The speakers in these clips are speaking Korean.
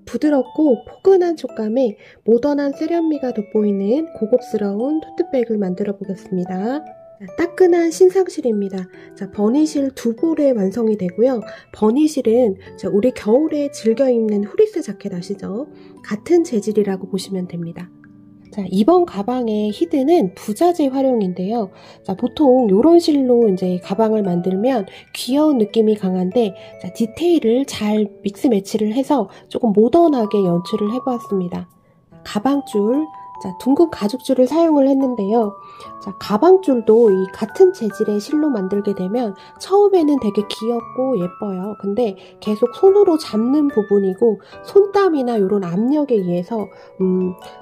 부드럽고 포근한 촉감에 모던한 세련미가 돋보이는 고급스러운 토트백을 만들어 보겠습니다. 따끈한 신상실입니다. 버니실 2볼에 완성이 되고요. 버니실은 우리 겨울에 즐겨 입는 후리스 자켓 아시죠? 같은 재질이라고 보시면 됩니다. 이번 가방의 히드는 부자재 활용인데요. 보통 이런 실로 이제 가방을 만들면 귀여운 느낌이 강한데 디테일을 잘 믹스 매치를 해서 조금 모던하게 연출을 해보았습니다. 가방줄, 둥근 가죽줄을 사용을 했는데요. 가방줄도 이 같은 재질의 실로 만들게 되면 처음에는 되게 귀엽고 예뻐요. 근데 계속 손으로 잡는 부분이고 손땀이나 이런 압력에 의해서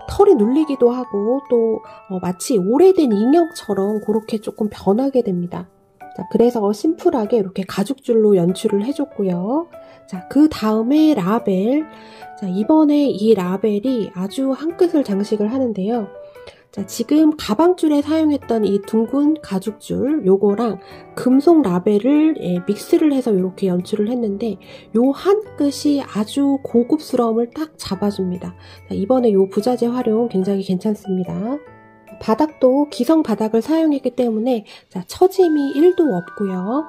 털이 눌리기도 하고 또 마치 오래된 인형처럼 그렇게 조금 변하게 됩니다. 그래서 심플하게 이렇게 가죽줄로 연출을 해줬고요. 그 다음에 라벨. 이번에 이 라벨이 아주 한 끗을 장식을 하는데요. 지금 가방줄에 사용했던 이 둥근 가죽줄 요거랑 금속 라벨을 믹스를 해서 이렇게 연출을 했는데 요 한 끗이 아주 고급스러움을 딱 잡아줍니다. 이번에 요 부자재 활용 굉장히 괜찮습니다. 바닥도 기성 바닥을 사용했기 때문에 처짐이 1도 없고요.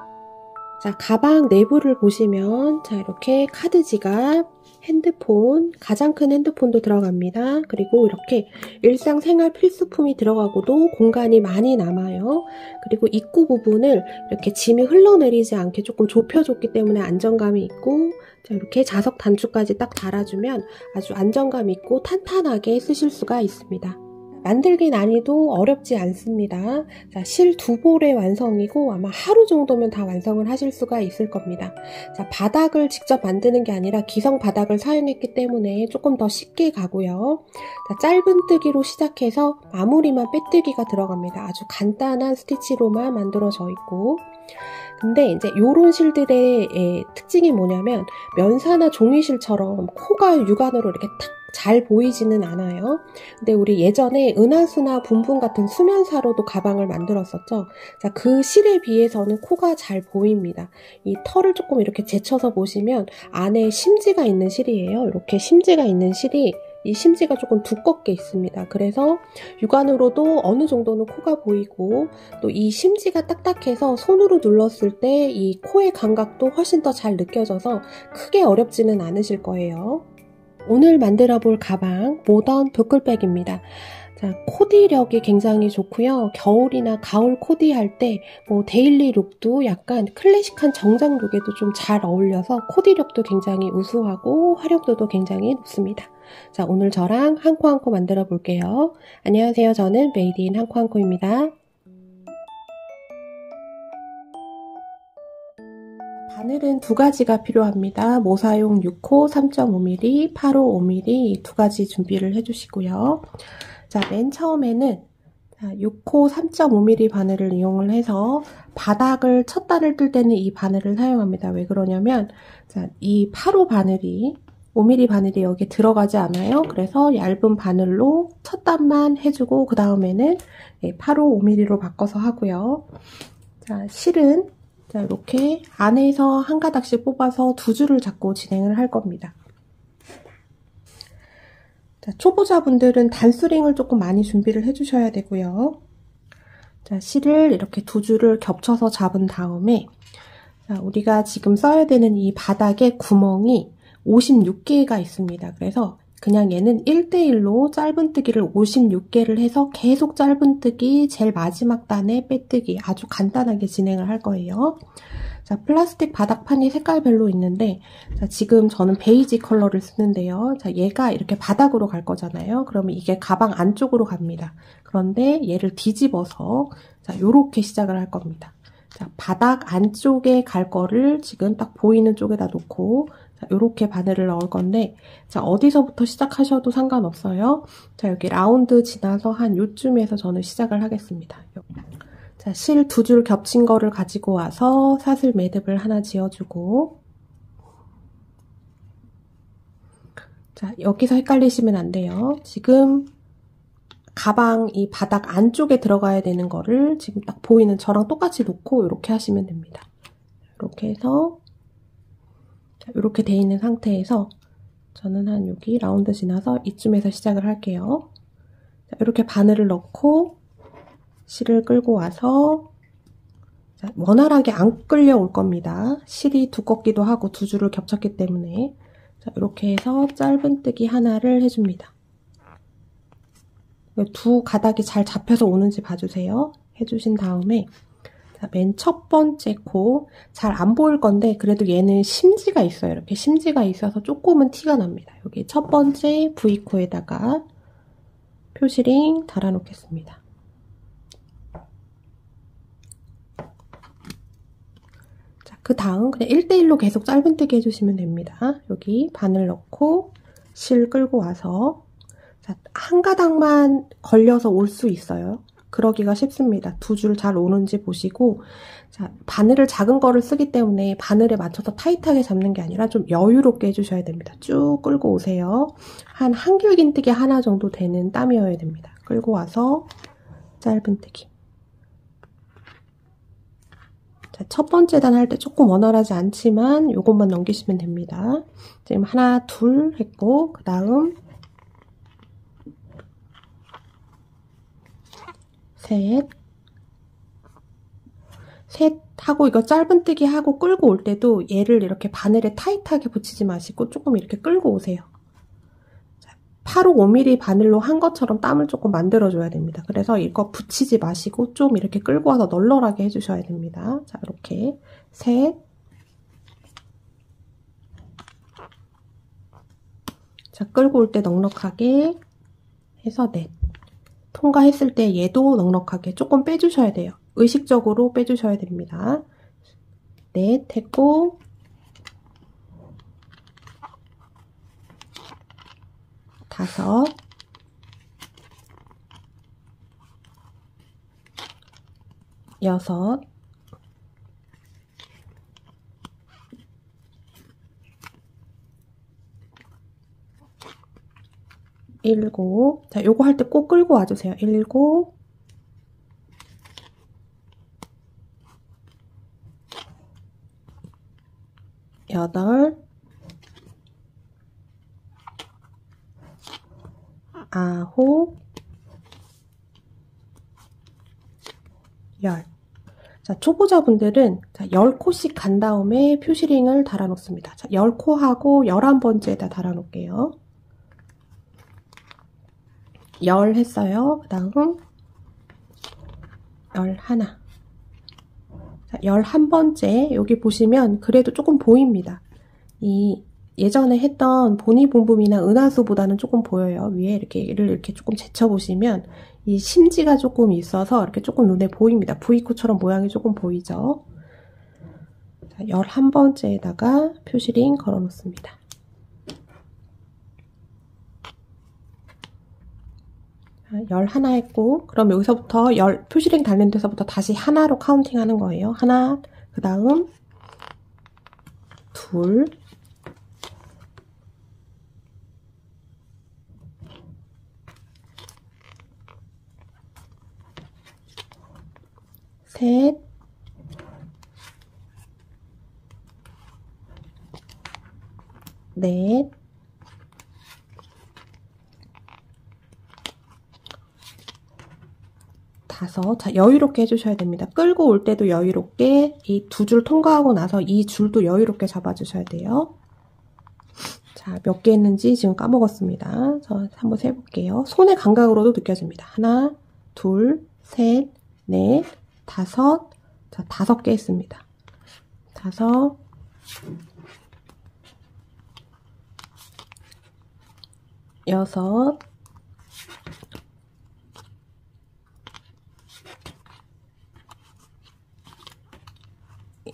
가방 내부를 보시면 이렇게 카드 지갑, 핸드폰, 가장 큰 핸드폰도 들어갑니다. 그리고 이렇게 일상생활 필수품이 들어가고도 공간이 많이 남아요. 그리고 입구 부분을 이렇게 짐이 흘러내리지 않게 조금 좁혀줬기 때문에 안정감이 있고 이렇게 자석 단추까지 딱 달아주면 아주 안정감 있고 탄탄하게 쓰실 수가 있습니다. 만들기 난이도 어렵지 않습니다. 실 2볼의 완성이고 아마 하루 정도면 다 완성을 하실 수가 있을 겁니다. 바닥을 직접 만드는 게 아니라 기성 바닥을 사용했기 때문에 조금 더 쉽게 가고요. 짧은뜨기로 시작해서 마무리만 빼뜨기가 들어갑니다. 아주 간단한 스티치로만 만들어져 있고 근데 이제 요런 실들의 특징이 뭐냐면 면사나 종이실처럼 코가 육안으로 이렇게 탁 잘 보이지는 않아요. 근데 우리 예전에 은하수나 분분 같은 수면사로도 가방을 만들었었죠. 그 실에 비해서는 코가 잘 보입니다. 이 털을 조금 이렇게 제쳐서 보시면 안에 심지가 있는 실이에요. 이렇게 심지가 있는 실이 이 심지가 조금 두껍게 있습니다. 그래서 육안으로도 어느 정도는 코가 보이고 또 이 심지가 딱딱해서 손으로 눌렀을 때 이 코의 감각도 훨씬 더 잘 느껴져서 크게 어렵지는 않으실 거예요. 오늘 만들어 볼 가방 모던 부클백입니다. 코디력이 굉장히 좋고요. 겨울이나 가을 코디할 때 데일리 룩도 약간 클래식한 정장 룩에도 좀 잘 어울려서 코디력도 굉장히 우수하고 활용도도 굉장히 높습니다. 오늘 저랑 한코 한코 만들어 볼게요. 안녕하세요. 저는 메이드 인 한코 한코입니다. 바늘은 2가지가 필요합니다. 모사용 6호 3.5mm, 8호 5mm 이 2가지 준비를 해주시고요. 맨 처음에는 6호 3.5mm 바늘을 이용을 해서 바닥을 첫 단을 뜰 때는 이 바늘을 사용합니다. 왜 그러냐면 이 8호 바늘이 5mm 바늘이 여기 들어가지 않아요. 그래서 얇은 바늘로 첫 단만 해주고 그 다음에는 8호 5mm로 바꿔서 하고요. 실은 이렇게 안에서 한 가닥씩 뽑아서 2줄을 잡고 진행을 할 겁니다. 초보자분들은 단수링을 조금 많이 준비를 해주셔야 되고요. 실을 이렇게 2줄을 겹쳐서 잡은 다음에 우리가 지금 써야 되는 이 바닥에 구멍이 56개가 있습니다. 그래서 그냥 얘는 1대1로 짧은뜨기를 56개를 해서 계속 짧은뜨기, 제일 마지막 단에 빼뜨기 아주 간단하게 진행을 할 거예요. 플라스틱 바닥판이 색깔별로 있는데 지금 저는 베이지 컬러를 쓰는데요. 얘가 이렇게 바닥으로 갈 거잖아요. 그러면 이게 가방 안쪽으로 갑니다. 그런데 얘를 뒤집어서 요렇게 시작을 할 겁니다. 바닥 안쪽에 갈 거를 지금 딱 보이는 쪽에다 놓고 이렇게 바늘을 넣을 건데 어디서부터 시작하셔도 상관없어요. 여기 라운드 지나서 한 요쯤에서 저는 시작을 하겠습니다. 실 2줄 겹친 거를 가지고 와서 사슬 매듭을 하나 지어주고 여기서 헷갈리시면 안 돼요. 지금 가방 이 바닥 안쪽에 들어가야 되는 거를 지금 딱 보이는 저랑 똑같이 놓고 이렇게 하시면 됩니다. 이렇게 해서 이렇게 돼 있는 상태에서 저는 한 여기 라운드 지나서 이쯤에서 시작을 할게요. 이렇게 바늘을 넣고 실을 끌고 와서 원활하게 안 끌려올 겁니다. 실이 두껍기도 하고 두 줄을 겹쳤기 때문에 이렇게 해서 짧은뜨기 하나를 해줍니다. 두 가닥이 잘 잡혀서 오는지 봐주세요. 해주신 다음에 맨 첫 번째 코 잘 안 보일 건데 그래도 얘는 심지가 있어요. 이렇게 심지가 있어서 조금은 티가 납니다. 여기 첫 번째 V코에다가 표시링 달아 놓겠습니다. 자, 그 다음 그냥 1대1로 계속 짧은뜨기 해주시면 됩니다. 여기 바늘 넣고 실 끌고 와서 자, 한 가닥만 걸려서 올 수 있어요. 그러기가 쉽습니다. 두 줄 잘 오는지 보시고 자, 바늘을 작은 거를 쓰기 때문에 바늘에 맞춰서 타이트하게 잡는 게 아니라 좀 여유롭게 해주셔야 됩니다. 쭉 끌고 오세요. 한 한길긴뜨기 하나 정도 되는 땀이어야 됩니다. 끌고 와서 짧은뜨기. 자, 첫 번째 단 할 때 조금 원활하지 않지만 이것만 넘기시면 됩니다. 지금 하나, 둘 했고 그 다음 셋 하고 이거 짧은뜨기 하고 끌고 올 때도 얘를 이렇게 바늘에 타이트하게 붙이지 마시고 조금 이렇게 끌고 오세요. 8호 5mm 바늘로 한 것처럼 땀을 조금 만들어줘야 됩니다. 그래서 이거 붙이지 마시고 좀 이렇게 끌고 와서 널널하게 해주셔야 됩니다. 자, 이렇게 셋. 자, 끌고 올 때 넉넉하게 해서 넷. 통과했을 때 얘도 넉넉하게 조금 빼주셔야 돼요. 의식적으로 빼주셔야 됩니다. 넷 했고 다섯 여섯 일곱 자, 요거 할 때 꼭 끌고 와주세요. 일곱 여덟 아홉 열 자, 초보자분들은 자, 10코씩 간 다음에 표시링을 달아 놓습니다. 자, 10코 하고 11번째에다 달아 놓을게요. 10 했어요. 그 다음 11 자, 11번째 여기 보시면 그래도 조금 보입니다. 이 예전에 했던 보니붐붐이나 은하수보다는 조금 보여요. 위에 이렇게 얘를 이렇게 조금 제쳐보시면 이 심지가 조금 있어서 이렇게 조금 눈에 보입니다. V코처럼 모양이 조금 보이죠. 자, 11번째에다가 표시링 걸어 놓습니다. 자, 11 했고 그럼 여기서부터 표시링 달린 데서부터 다시 하나로 카운팅 하는 거예요. 하나, 그 다음 둘 셋 넷 다섯 자, 여유롭게 해주셔야 됩니다. 끌고 올 때도 여유롭게 이 두 줄 통과하고 나서 이 줄도 여유롭게 잡아주셔야 돼요. 자, 몇 개 했는지 지금 까먹었습니다. 저 한번 세볼게요. 손의 감각으로도 느껴집니다. 하나, 둘, 셋, 넷, 다섯 자, 5개 했습니다. 다섯 여섯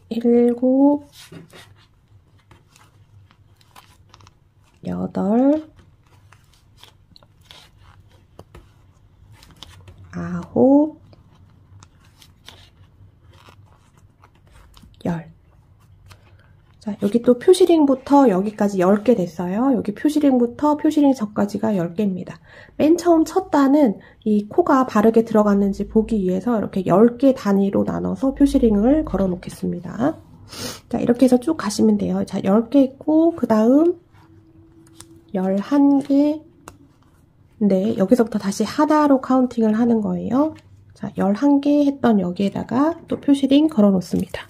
일곱 여덟 아홉 열 자, 여기 또 표시링부터 여기까지 10개 됐어요. 여기 표시링부터 표시링 전까지가 10개입니다. 맨 처음 첫 단은 이 코가 바르게 들어갔는지 보기 위해서 이렇게 10개 단위로 나눠서 표시링을 걸어 놓겠습니다. 자, 이렇게 해서 쭉 가시면 돼요. 자, 10개 있고, 그 다음 11개. 네, 여기서부터 다시 하나로 카운팅을 하는 거예요. 자, 11개 했던 여기에다가 또 표시링 걸어 놓습니다.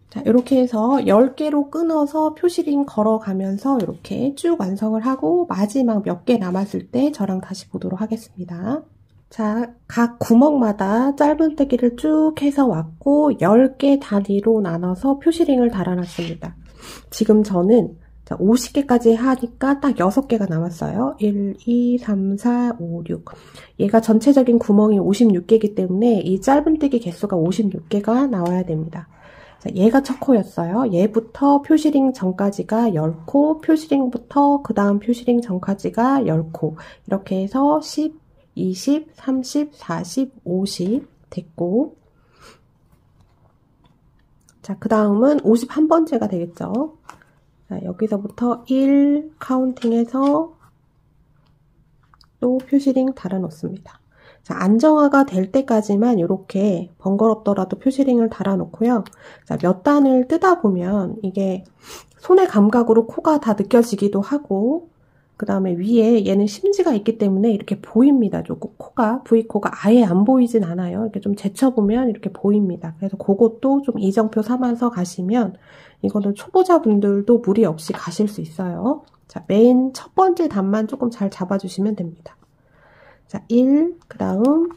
자, 이렇게 해서 10개로 끊어서 표시링 걸어가면서 이렇게 쭉 완성을 하고 마지막 몇 개 남았을 때 저랑 다시 보도록 하겠습니다. 자, 각 구멍마다 짧은뜨기를 쭉 해서 왔고 10개 단위로 나눠서 표시링을 달아놨습니다. 지금 저는 50개까지 하니까 딱 6개가 남았어요. 1, 2, 3, 4, 5, 6. 얘가 전체적인 구멍이 56개이기 때문에 이 짧은뜨기 개수가 56개가 나와야 됩니다. 자, 얘가 첫 코였어요. 얘부터 표시링 전까지가 10코, 표시링부터 그 다음 표시링 전까지가 10코. 이렇게 해서 10, 20, 30, 40, 50 됐고, 자, 그 다음은 51번째가 되겠죠. 자, 여기서부터 1 카운팅해서 또 표시링 달아놓습니다. 자, 안정화가 될 때까지만 이렇게 번거롭더라도 표시링을 달아놓고요. 자, 몇 단을 뜯다 보면 이게 손의 감각으로 코가 다 느껴지기도 하고, 그 다음에 위에 얘는 심지가 있기 때문에 이렇게 보입니다. 조금 코가, V코가 아예 안 보이진 않아요. 이렇게 좀 제쳐보면 이렇게 보입니다. 그래서 그것도 좀 이정표 삼아서 가시면 이거는 초보자분들도 무리 없이 가실 수 있어요. 자, 맨 첫 번째 단만 조금 잘 잡아주시면 됩니다. 자, 1, 그 다음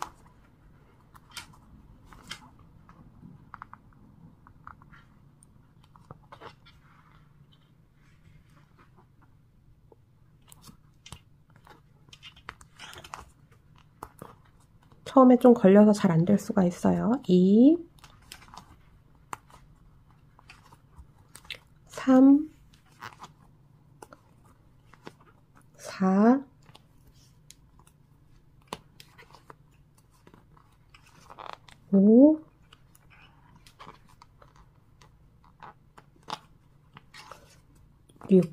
처음에 좀 걸려서 잘 안 될 수가 있어요. 2, 3, 4, 5, 6.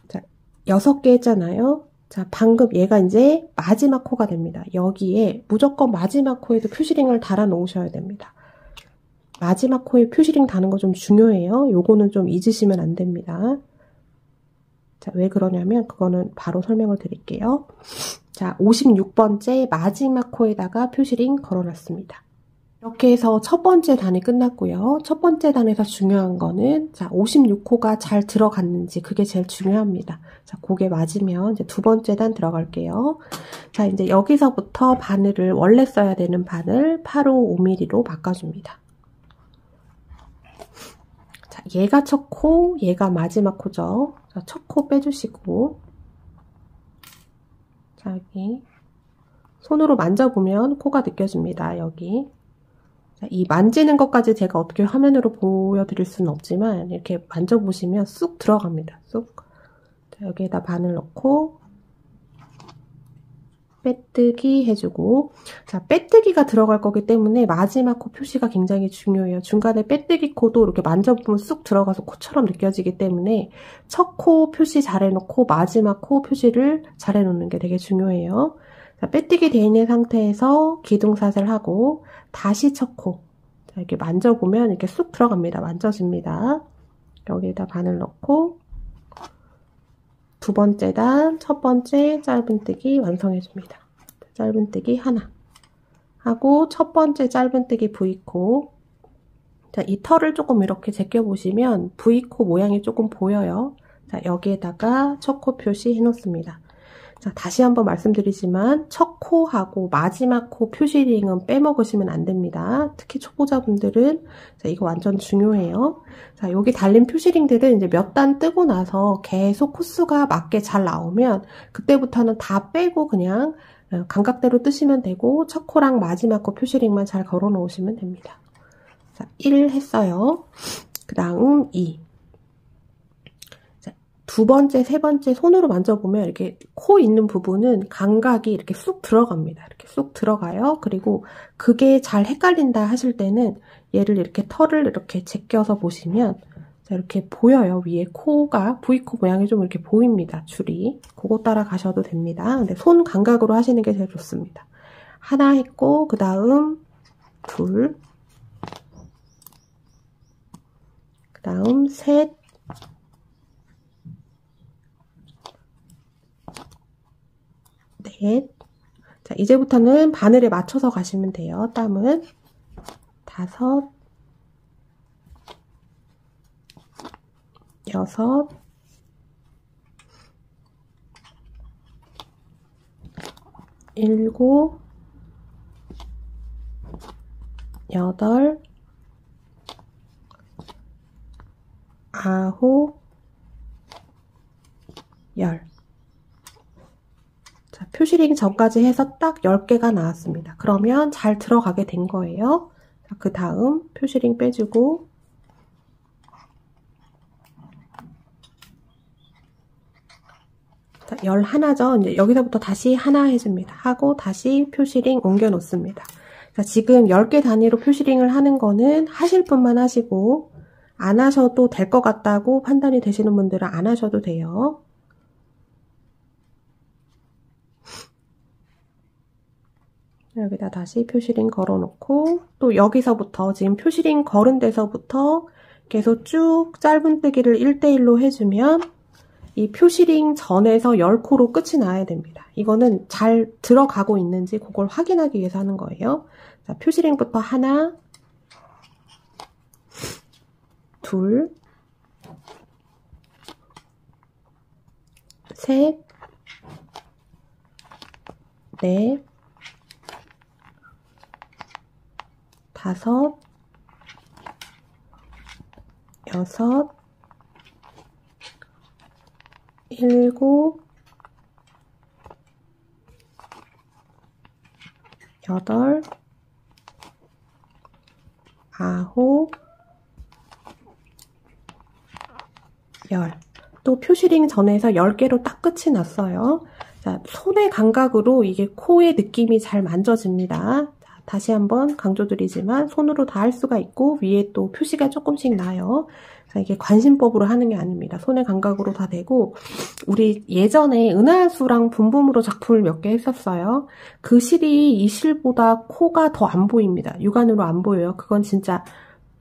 자, 6개 했잖아요. 자, 방금 얘가 이제 마지막 코가 됩니다. 여기에 무조건 마지막 코에도 표시링을 달아 놓으셔야 됩니다. 마지막 코에 표시링 다는 거 좀 중요해요. 요거는 좀 잊으시면 안 됩니다. 자, 왜 그러냐면 그거는 바로 설명을 드릴게요. 자, 56번째 마지막 코에다가 표시링 걸어놨습니다. 이렇게 해서 첫 번째 단이 끝났고요. 첫 번째 단에서 중요한 거는 자, 56코가 잘 들어갔는지 그게 제일 중요합니다. 자, 그게 맞으면 이제 두 번째 단 들어갈게요. 자, 이제 여기서부터 바늘을 원래 써야 되는 바늘 855mm로 바꿔줍니다. 자, 얘가 첫 코, 얘가 마지막 코죠. 자, 첫 코 빼주시고, 자, 여기 손으로 만져보면 코가 느껴집니다. 여기. 자, 이 만지는 것까지 제가 어떻게 화면으로 보여드릴 수는 없지만 이렇게 만져보시면 쑥 들어갑니다. 쑥. 자, 여기에다 바늘 넣고 빼뜨기 해주고, 자, 빼뜨기가 들어갈 거기 때문에 마지막 코 표시가 굉장히 중요해요. 중간에 빼뜨기 코도 이렇게 만져보면 쑥 들어가서 코처럼 느껴지기 때문에 첫 코 표시 잘 해놓고 마지막 코 표시를 잘 해놓는 게 되게 중요해요. 자, 빼뜨기 되어 있는 상태에서 기둥샷을 하고 다시 첫 코. 자, 이렇게 만져보면 이렇게 쑥 들어갑니다. 만져집니다. 여기에다 바늘 넣고 두 번째 단, 첫 번째 짧은뜨기 완성해줍니다. 짧은뜨기 하나 하고 첫 번째 짧은뜨기 V코. 자, 이 털을 조금 이렇게 제껴보시면 V코 모양이 조금 보여요. 자, 여기에다가 첫 코 표시 해놓습니다. 자, 다시 한번 말씀드리지만 첫 코하고 마지막 코 표시링은 빼먹으시면 안 됩니다. 특히 초보자분들은 자, 이거 완전 중요해요. 자, 여기 달린 표시링들은 이제 몇 단 뜨고 나서 계속 코수가 맞게 잘 나오면 그때부터는 다 빼고 그냥 감각대로 뜨시면 되고 첫 코랑 마지막 코 표시링만 잘 걸어 놓으시면 됩니다. 자, 1 했어요. 그 다음 2. 두 번째, 세 번째 손으로 만져보면 이렇게 코 있는 부분은 감각이 이렇게 쑥 들어갑니다. 이렇게 쑥 들어가요. 그리고 그게 잘 헷갈린다 하실 때는 얘를 이렇게 털을 이렇게 제껴서 보시면 이렇게 보여요. 위에 코가 V코 모양이 좀 이렇게 보입니다. 줄이. 그거 따라 가셔도 됩니다. 근데 손 감각으로 하시는 게 제일 좋습니다. 하나 했고 그 다음 둘, 그 다음 셋, 넷. 자, 이제부터는 바늘에 맞춰서 가시면 돼요. 땀은 다섯, 여섯, 일곱, 여덟, 아홉, 열. 자, 표시링 전까지 해서 딱 10개가 나왔습니다. 그러면 잘 들어가게 된 거예요. 자, 그 다음 표시링 빼주고 자, 11죠. 이제 여기서부터 다시 하나 해줍니다. 하고 다시 표시링 옮겨 놓습니다. 자, 지금 10개 단위로 표시링을 하는 거는 하실 분만 하시고 안 하셔도 될 것 같다고 판단이 되시는 분들은 안 하셔도 돼요. 여기다 다시 표시링 걸어놓고 또 여기서부터 지금 표시링 걸은 데서부터 계속 쭉 짧은뜨기를 1대1로 해주면 이 표시링 전에서 10코로 끝이 나야 됩니다. 이거는 잘 들어가고 있는지 그걸 확인하기 위해서 하는 거예요. 자, 표시링부터 하나, 둘, 셋, 넷, 다섯, 여섯, 일곱, 여덟, 아홉, 열. 또 표시링 전에서 10개로 딱 끝이 났어요. 자, 손의 감각으로 이게 코의 느낌이 잘 만져집니다. 자, 다시 한번 강조드리지만 손으로 다 할 수가 있고 위에 또 표시가 조금씩 나요. 자, 이게 관심법으로 하는 게 아닙니다. 손의 감각으로 다 되고 우리 예전에 은하수랑 붐붐으로 작품을 몇 개 했었어요. 그 실이 이 실보다 코가 더 안 보입니다. 육안으로 안 보여요. 그건 진짜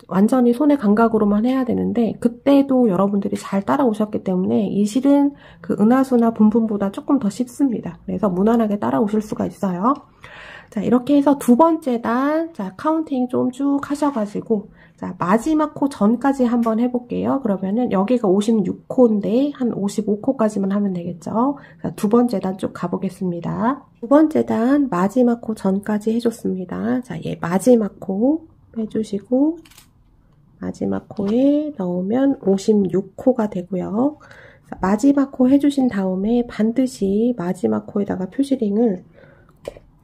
완전히 손의 감각으로만 해야 되는데 그때도 여러분들이 잘 따라오셨기 때문에 이 실은 그 은하수나 붐붐보다 조금 더 쉽습니다. 그래서 무난하게 따라오실 수가 있어요. 자, 이렇게 해서 두 번째 단, 자, 카운팅 좀 쭉 하셔가지고, 자, 마지막 코 전까지 한번 해볼게요. 그러면은 여기가 56코인데, 한 55코까지만 하면 되겠죠. 자, 두 번째 단 쭉 가보겠습니다. 두 번째 단, 마지막 코 전까지 해줬습니다. 자, 얘 마지막 코 빼주시고, 마지막 코에 넣으면 56코가 되고요. 자, 마지막 코 해주신 다음에 반드시 마지막 코에다가 표시링을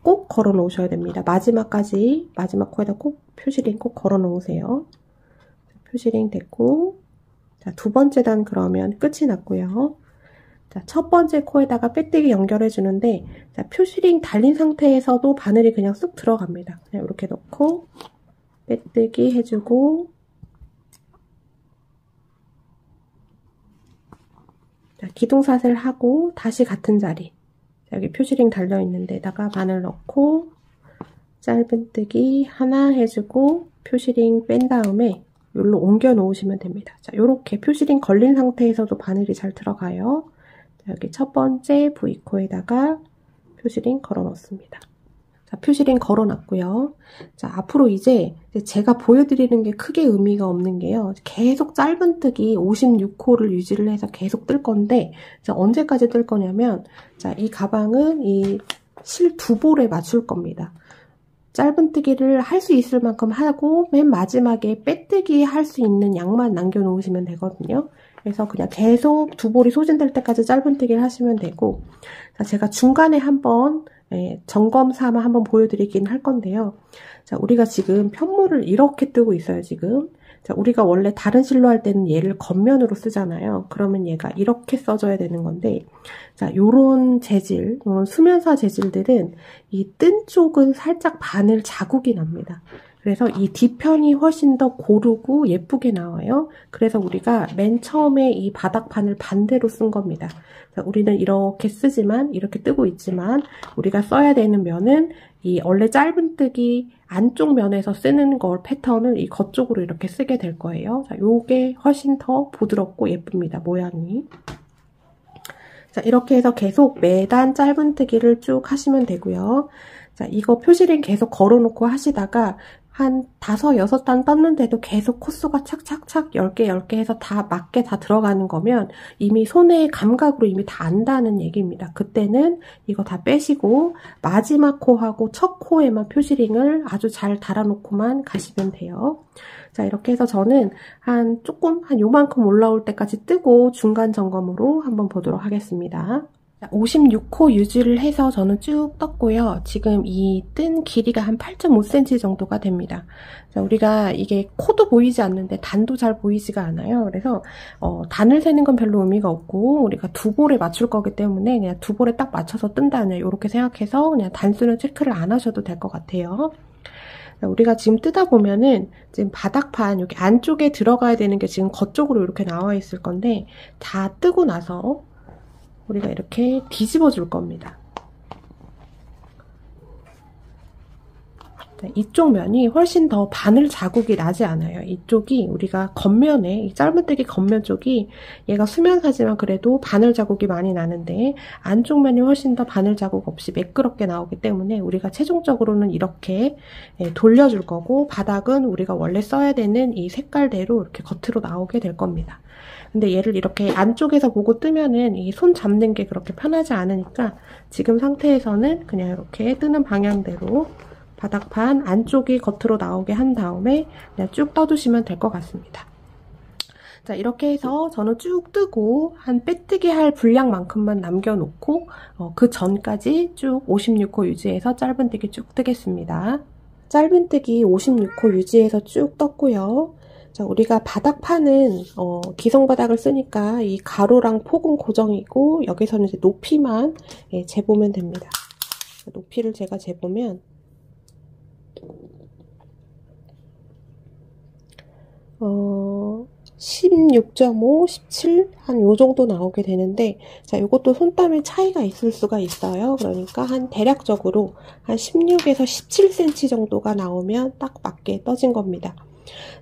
꼭 걸어 놓으셔야 됩니다. 마지막까지 마지막 코에다 꼭 표시링 꼭 걸어 놓으세요. 표시링 됐고, 자, 두 번째 단 그러면 끝이 났고요. 자, 첫 번째 코에다가 빼뜨기 연결해 주는데, 자, 표시링 달린 상태에서도 바늘이 그냥 쑥 들어갑니다. 그냥 이렇게 넣고 빼뜨기 해주고, 자, 기둥사슬 하고 다시 같은 자리. 여기 표시링 달려있는 데다가 바늘 넣고 짧은뜨기 하나 해주고 표시링 뺀 다음에 여기로 옮겨 놓으시면 됩니다. 자, 요렇게 표시링 걸린 상태에서도 바늘이 잘 들어가요. 자, 여기 첫 번째 V코에다가 표시링 걸어 넣습니다. 자, 표시링 걸어 놨고요. 자, 앞으로 이제 제가 보여드리는 게 크게 의미가 없는 게요. 계속 짧은뜨기 56호를 유지를 해서 계속 뜰 건데, 자, 언제까지 뜰 거냐면, 자, 이 가방은 이 실 두 볼에 맞출 겁니다. 짧은뜨기를 할 수 있을 만큼 하고, 맨 마지막에 빼뜨기 할 수 있는 양만 남겨놓으시면 되거든요. 그래서 그냥 계속 두 볼이 소진될 때까지 짧은뜨기를 하시면 되고, 자, 제가 중간에 한번 점검 삼아 한번 보여드리긴 할 건데요. 자, 우리가 지금 편물을 이렇게 뜨고 있어요, 지금. 자, 우리가 원래 다른 실로 할 때는 얘를 겉면으로 쓰잖아요. 그러면 얘가 이렇게 써줘야 되는 건데, 자, 요런 재질, 요런 수면사 재질들은 이 뜬 쪽은 살짝 바늘 자국이 납니다. 그래서 이 뒤편이 훨씬 더 고르고 예쁘게 나와요. 그래서 우리가 맨 처음에 이 바닥판을 반대로 쓴 겁니다. 자, 우리는 이렇게 쓰지만, 이렇게 뜨고 있지만, 우리가 써야 되는 면은 이 원래 짧은뜨기 안쪽 면에서 쓰는 걸 패턴을 이 겉쪽으로 이렇게 쓰게 될 거예요. 자, 요게 훨씬 더 부드럽고 예쁩니다. 모양이. 자, 이렇게 해서 계속 매단 짧은뜨기를 쭉 하시면 되고요. 자, 이거 표시링 계속 걸어놓고 하시다가 한 5, 6단 떴는데도 계속 코스가 착착착 10개, 10개 해서 다 맞게 다 들어가는 거면 이미 손의 감각으로 이미 다 안다는 얘기입니다. 그때는 이거 다 빼시고 마지막 코하고 첫 코에만 표시링을 아주 잘 달아놓고만 가시면 돼요. 자, 이렇게 해서 저는 한 요만큼 올라올 때까지 뜨고 중간 점검으로 한번 보도록 하겠습니다. 56코 유지를 해서 저는 쭉 떴고요. 지금 이 뜬 길이가 한 8.5cm 정도가 됩니다. 자, 우리가 이게 코도 보이지 않는데 단도 잘 보이지가 않아요. 그래서 단을 세는 건 별로 의미가 없고 우리가 두 볼에 맞출 거기 때문에 그냥 두 볼에 딱 맞춰서 뜬다는 이렇게 생각해서 그냥 단수는 체크를 안 하셔도 될 것 같아요. 자, 우리가 지금 뜨다 보면은 지금 바닥판 여기 안쪽에 들어가야 되는 게 지금 겉쪽으로 이렇게 나와 있을 건데 다 뜨고 나서 우리가 이렇게 뒤집어 줄 겁니다. 이쪽 면이 훨씬 더 바늘 자국이 나지 않아요. 이쪽이 우리가 겉면에, 이 짧은뜨기 겉면 쪽이 얘가 수면사지만 그래도 바늘 자국이 많이 나는데 안쪽 면이 훨씬 더 바늘 자국 없이 매끄럽게 나오기 때문에 우리가 최종적으로는 이렇게 돌려줄 거고 바닥은 우리가 원래 써야 되는 이 색깔대로 이렇게 겉으로 나오게 될 겁니다. 근데 얘를 이렇게 안쪽에서 보고 뜨면은 이 손 잡는 게 그렇게 편하지 않으니까 지금 상태에서는 그냥 이렇게 뜨는 방향대로 바닥판 안쪽이 겉으로 나오게 한 다음에 그냥 쭉 떠주시면 될 것 같습니다. 자, 이렇게 해서 저는 쭉 뜨고 한 빼뜨기 할 분량만큼만 남겨놓고 그 전까지 쭉 56코 유지해서 짧은뜨기 쭉 뜨겠습니다. 짧은뜨기 56코 유지해서 쭉 떴고요. 자, 우리가 바닥판은 기성바닥을 쓰니까 이 가로랑 폭은 고정이고 여기서는 이제 높이만 재보면 됩니다. 높이를 제가 재보면 16.5, 17 한 요 정도 나오게 되는데 자, 요것도 손땀의 차이가 있을 수가 있어요. 그러니까 한 대략적으로 한 16에서 17cm 정도가 나오면 딱 맞게 떠진 겁니다.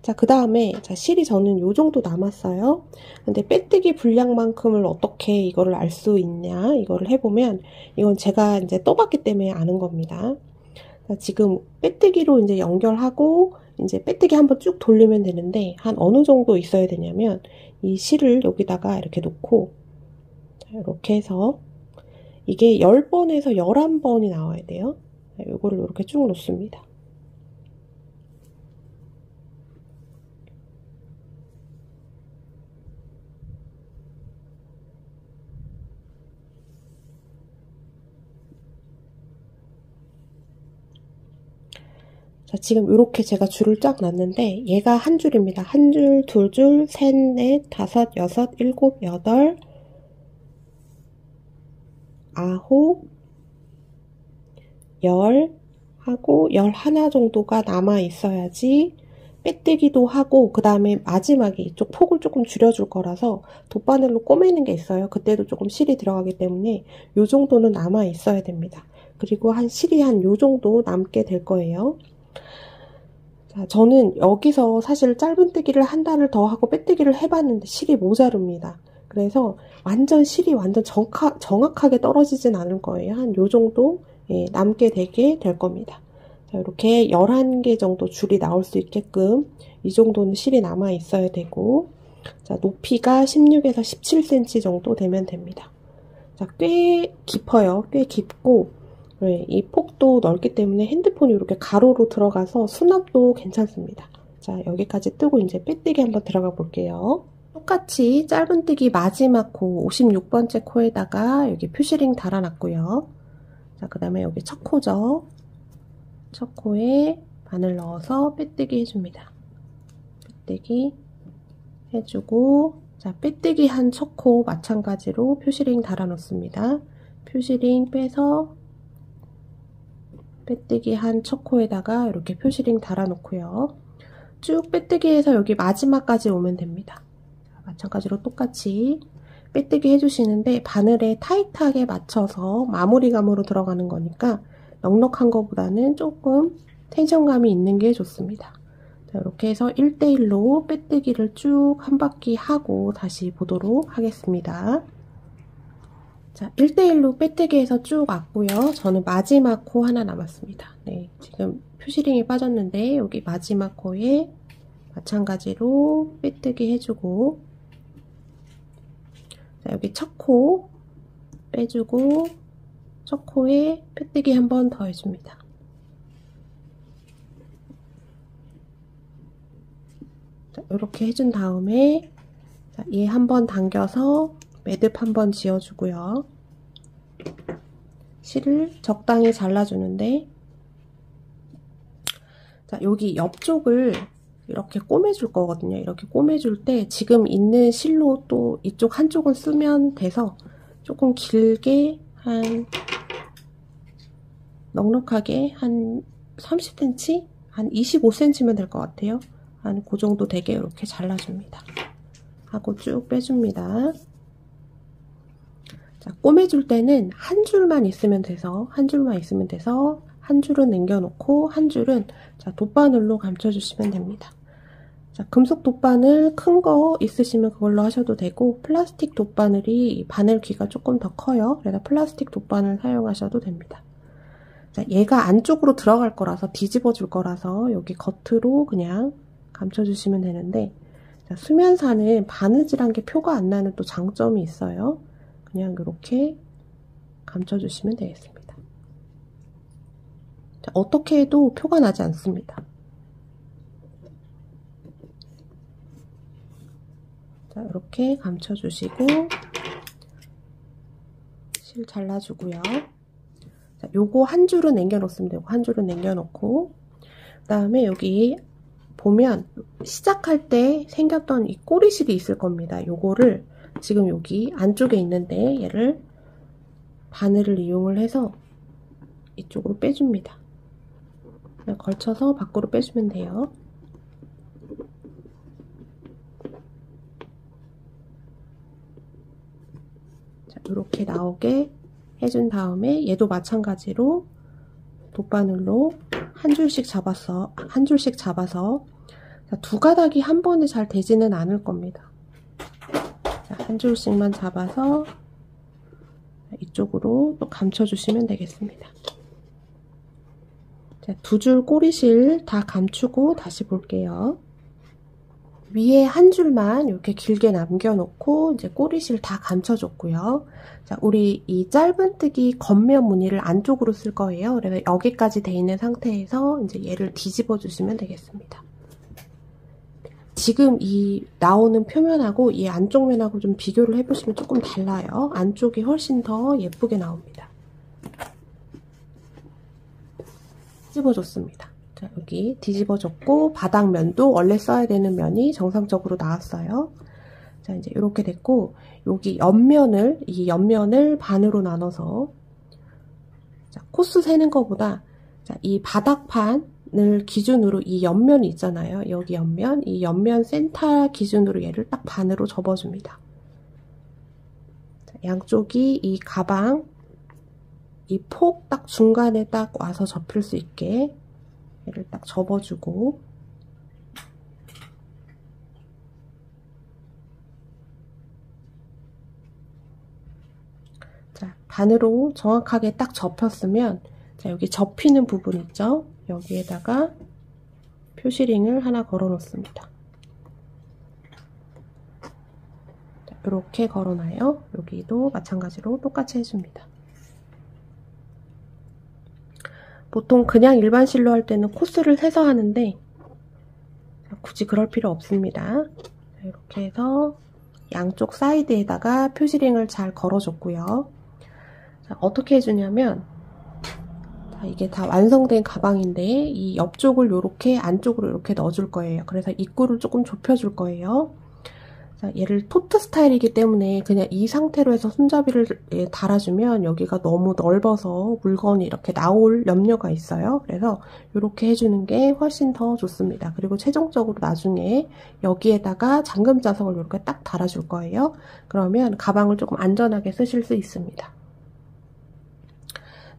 자, 그 다음에 자, 실이 저는 요 정도 남았어요. 근데 빼뜨기 분량만큼을 어떻게 이거를 알 수 있냐 이거를 해보면 이건 제가 이제 떠봤기 때문에 아는 겁니다. 자, 지금 빼뜨기로 이제 연결하고 이제 빼뜨기 한번 쭉 돌리면 되는데 한 어느 정도 있어야 되냐면 이 실을 여기다가 이렇게 놓고 자, 이렇게 해서 이게 10번에서 11번이 나와야 돼요. 자, 요거를 이렇게 쭉 놓습니다. 자, 지금 이렇게 제가 줄을 쫙 놨는데 얘가 한 줄입니다. 한 줄, 두 줄, 셋, 넷, 다섯, 여섯, 일곱, 여덟, 아홉, 열 하고 11 정도가 남아 있어야지 빼뜨기도 하고 그 다음에 마지막에 이쪽 폭을 조금 줄여줄 거라서 돗바늘로 꼬매는 게 있어요. 그때도 조금 실이 들어가기 때문에 요 정도는 남아 있어야 됩니다. 그리고 한 실이 한 요 정도 남게 될 거예요. 자, 저는 여기서 사실 짧은뜨기를 한 단을 더 하고 빼뜨기를 해봤는데 실이 모자릅니다. 그래서 실이 완전 정확하게 떨어지진 않을 거예요. 한 요 정도 남게 되게 될 겁니다. 자, 이렇게 11개 정도 줄이 나올 수 있게끔 이 정도는 실이 남아 있어야 되고 자, 높이가 16에서 17cm 정도 되면 됩니다. 자, 꽤 깊어요. 꽤 깊고 이 폭도 넓기 때문에 핸드폰이 이렇게 가로로 들어가서 수납도 괜찮습니다. 자, 여기까지 뜨고 이제 빼뜨기 한번 들어가 볼게요. 똑같이 짧은뜨기 마지막 코 56번째 코에다가 여기 표시링 달아놨고요. 자, 그 다음에 여기 첫 코죠. 첫 코에 바늘 넣어서 빼뜨기 해줍니다. 빼뜨기 해주고, 자, 빼뜨기 한 첫 코 마찬가지로 표시링 달아 놓습니다. 표시링 빼서 빼뜨기 한 첫 코에다가 이렇게 표시링 달아 놓고요. 쭉 빼뜨기해서 여기 마지막까지 오면 됩니다. 자, 마찬가지로 똑같이 빼뜨기 해주시는데, 바늘에 타이트하게 맞춰서 마무리감으로 들어가는 거니까 넉넉한 것보다는 조금 텐션감이 있는 게 좋습니다. 자, 이렇게 해서 1대1로 빼뜨기를 쭉 한 바퀴 하고 다시 보도록 하겠습니다. 자, 1대1로 빼뜨기해서 쭉 왔고요. 저는 마지막 코 하나 남았습니다. 네, 지금 표시링이 빠졌는데 여기 마지막 코에 마찬가지로 빼뜨기 해주고, 자, 여기 첫 코 빼주고 첫 코에 빼뜨기 한 번 더 해줍니다. 자, 이렇게 해준 다음에 얘 한 번 당겨서 매듭 한 번 지어주고요. 실을 적당히 잘라주는데, 자, 여기 옆쪽을 이렇게 꼬매줄 거거든요. 이렇게 꼬매줄 때 지금 있는 실로 또 이쪽 한쪽은 쓰면 돼서 조금 길게 한 넉넉하게 한 30cm? 한 25cm면 될 것 같아요. 한 그 정도 되게 이렇게 잘라줍니다. 하고 쭉 빼줍니다. 자, 꼬매줄 때는 한 줄만 있으면 돼서 한 줄은 남겨놓고 한 줄은 자, 돗바늘로 감춰주시면 됩니다. 자, 금속 돗바늘 큰 거 있으시면 그걸로 하셔도 되고, 플라스틱 돗바늘이 바늘 귀가 조금 더 커요. 그래서 플라스틱 돗바늘 사용하셔도 됩니다. 자, 얘가 안쪽으로 들어갈 거라서 뒤집어 줄 거라서 여기 겉으로 그냥 감춰주시면 되는데, 자, 수면사는 바느질한 게 표가 안 나는 또 장점이 있어요. 그냥 이렇게 감춰주시면 되겠습니다. 자, 어떻게 해도 표가 나지 않습니다. 자, 이렇게 감춰주시고 실 잘라주고요. 자, 요거 한 줄은 남겨놓으면 되고, 한 줄은 남겨놓고, 그 다음에 여기 보면 시작할 때 생겼던 이 꼬리실이 있을 겁니다. 요거를 지금 여기 안쪽에 있는데 얘를 바늘을 이용을 해서 이쪽으로 빼줍니다. 그냥 걸쳐서 밖으로 빼주면 돼요. 자, 이렇게 나오게 해준 다음에 얘도 마찬가지로 돗바늘로 한 줄씩 잡아서 자, 두 가닥이 한 번에 잘 되지는 않을 겁니다. 자, 한 줄씩만 잡아서 이쪽으로 또 감춰주시면 되겠습니다. 자, 두 줄 꼬리실 다 감추고 다시 볼게요. 위에 한 줄만 이렇게 길게 남겨놓고 이제 꼬리실 다 감춰줬고요. 자, 우리 이 짧은뜨기 겉면 무늬를 안쪽으로 쓸 거예요. 그래서 여기까지 돼 있는 상태에서 이제 얘를 뒤집어 주시면 되겠습니다. 지금 이 나오는 표면하고 이 안쪽 면하고 좀 비교를 해보시면 조금 달라요. 안쪽이 훨씬 더 예쁘게 나옵니다. 뒤집어줬습니다. 자, 여기 뒤집어줬고 바닥면도 원래 써야 되는 면이 정상적으로 나왔어요. 자, 이제 이렇게 됐고, 여기 이 옆면을 반으로 나눠서, 자, 코스 세는 것보다, 자, 이 바닥판을 기준으로 이 옆면이 있잖아요. 여기 옆면, 이 옆면 센터 기준으로 얘를 딱 반으로 접어줍니다. 자, 양쪽이 이 가방, 이 폭 딱 중간에 딱 와서 접힐 수 있게 얘를 딱 접어주고, 자, 반으로 정확하게 딱 접혔으면, 자, 여기 접히는 부분 있죠? 여기에다가 표시링을 하나 걸어 놓습니다. 자, 이렇게 걸어놔요. 여기도 마찬가지로 똑같이 해줍니다. 보통 그냥 일반 실로 할 때는 코스를 세서 하는데, 자, 굳이 그럴 필요 없습니다. 자, 이렇게 해서 양쪽 사이드에다가 표시링을 잘 걸어줬고요. 자, 어떻게 해주냐면, 자, 이게 다 완성된 가방인데 이 옆쪽을 이렇게 안쪽으로 이렇게 넣어줄 거예요. 그래서 입구를 조금 좁혀줄 거예요. 자, 얘를 토트 스타일이기 때문에 그냥 이 상태로 해서 손잡이를 달아주면 여기가 너무 넓어서 물건이 이렇게 나올 염려가 있어요. 그래서 이렇게 해주는 게 훨씬 더 좋습니다. 그리고 최종적으로 나중에 여기에다가 잠금 자석을 이렇게 딱 달아줄 거예요. 그러면 가방을 조금 안전하게 쓰실 수 있습니다.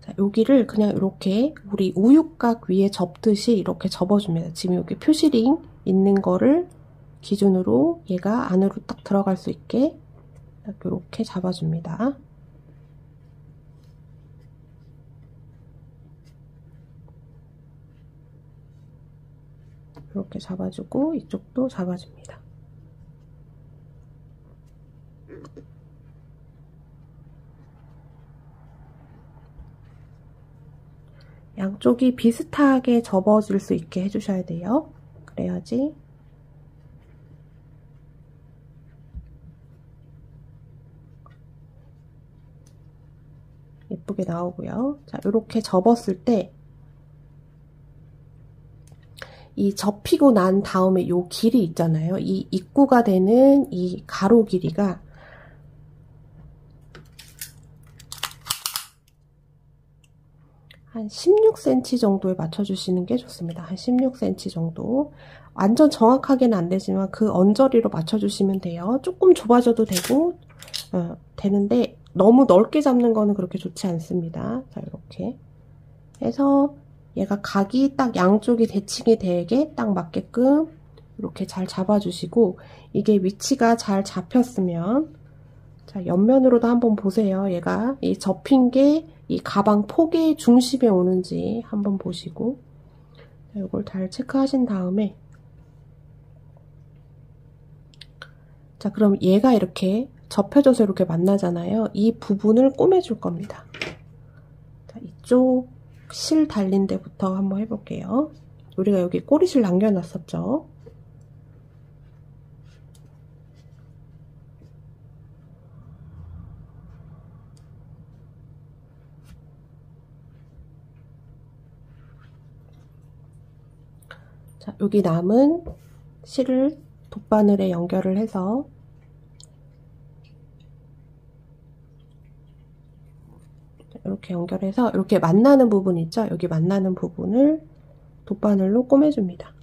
자, 여기를 그냥 이렇게 우리 우유곽 위에 접듯이 이렇게 접어줍니다. 지금 여기 표시링 있는 거를 기준으로 얘가 안으로 딱 들어갈 수 있게 딱 이렇게 잡아줍니다. 이렇게 잡아주고 이쪽도 잡아줍니다. 양쪽이 비슷하게 접어질 수 있게 해주셔야 돼요. 그래야지 예쁘게 나오고요. 자, 이렇게 접었을 때 이 접히고 난 다음에 요 길이 있잖아요. 이 입구가 되는 이 가로 길이가 한 16cm 정도에 맞춰주시는 게 좋습니다. 한 16cm 정도. 완전 정확하게는 안 되지만 그 언저리로 맞춰주시면 돼요. 조금 좁아져도 되고 되는데 너무 넓게 잡는 거는 그렇게 좋지 않습니다. 자, 이렇게 해서 얘가 각이 딱 양쪽이 대칭이 되게 딱 맞게끔 이렇게 잘 잡아주시고, 이게 위치가 잘 잡혔으면 자, 옆면으로도 한번 보세요. 얘가 이 접힌 게 이 가방 폭의 중심에 오는지 한번 보시고, 자, 이걸 잘 체크하신 다음에, 자, 그럼 얘가 이렇게 접혀져서 이렇게 만나잖아요. 이 부분을 꼬매줄 겁니다. 자, 이쪽 실 달린 데부터 한번 해볼게요. 우리가 여기 꼬리실 남겨놨었죠. 자, 여기 남은 실을 돗바늘에 연결을 해서 이렇게 연결해서 이렇게 만나는 부분 있죠? 여기 만나는 부분을 돗바늘로 꼬매줍니다.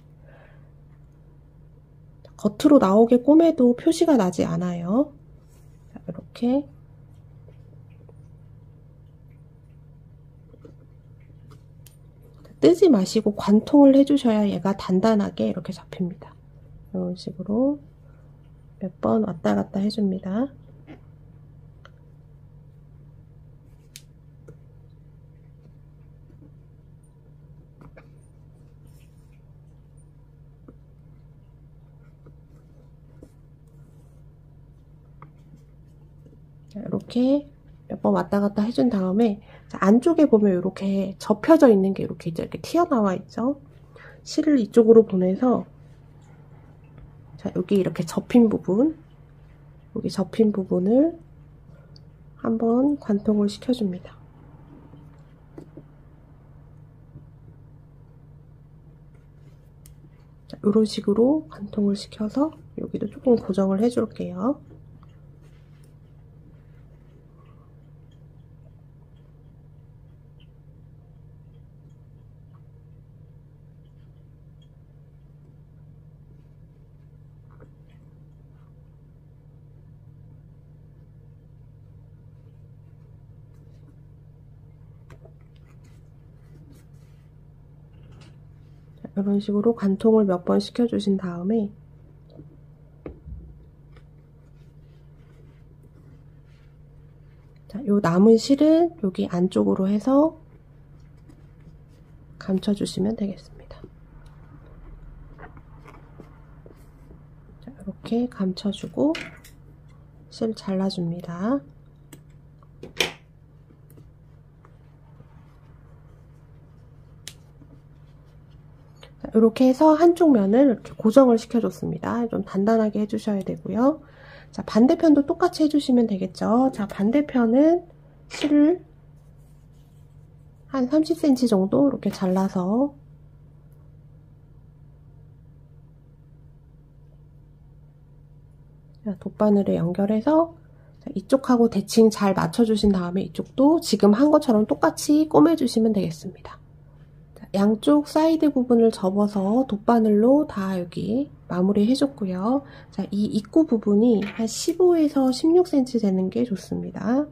겉으로 나오게 꼬매도 표시가 나지 않아요. 자, 이렇게 뜨지 마시고 관통을 해주셔야 얘가 단단하게 이렇게 잡힙니다. 이런 식으로 몇 번 왔다 갔다 해줍니다. 이렇게 몇 번 왔다 갔다 해준 다음에, 자, 안쪽에 보면 이렇게 접혀져 있는 게 이렇게 이제 이렇게 튀어나와 있죠. 실을 이쪽으로 보내서, 자, 여기 이렇게 접힌 부분, 여기 접힌 부분을 한번 관통을 시켜줍니다. 자, 이런 식으로 관통을 시켜서 여기도 조금 고정을 해줄게요. 이런 식으로 관통을 몇 번 시켜주신 다음에, 자, 요 남은 실은 여기 안쪽으로 해서 감춰주시면 되겠습니다. 자, 이렇게 감춰주고 실 잘라줍니다. 이렇게 해서 한쪽 면을 이렇게 고정을 시켜줬습니다. 좀 단단하게 해주셔야 되고요. 자, 반대편도 똑같이 해주시면 되겠죠. 자, 반대편은 실을 한 30cm 정도 이렇게 잘라서 돗바늘에 연결해서 이쪽하고 대칭 잘 맞춰주신 다음에 이쪽도 지금 한 것처럼 똑같이 꼬매주시면 되겠습니다. 양쪽 사이드 부분을 접어서 돗바늘로 다 여기 마무리 해줬고요. 자, 이 입구 부분이 한 15에서 16cm 되는 게 좋습니다.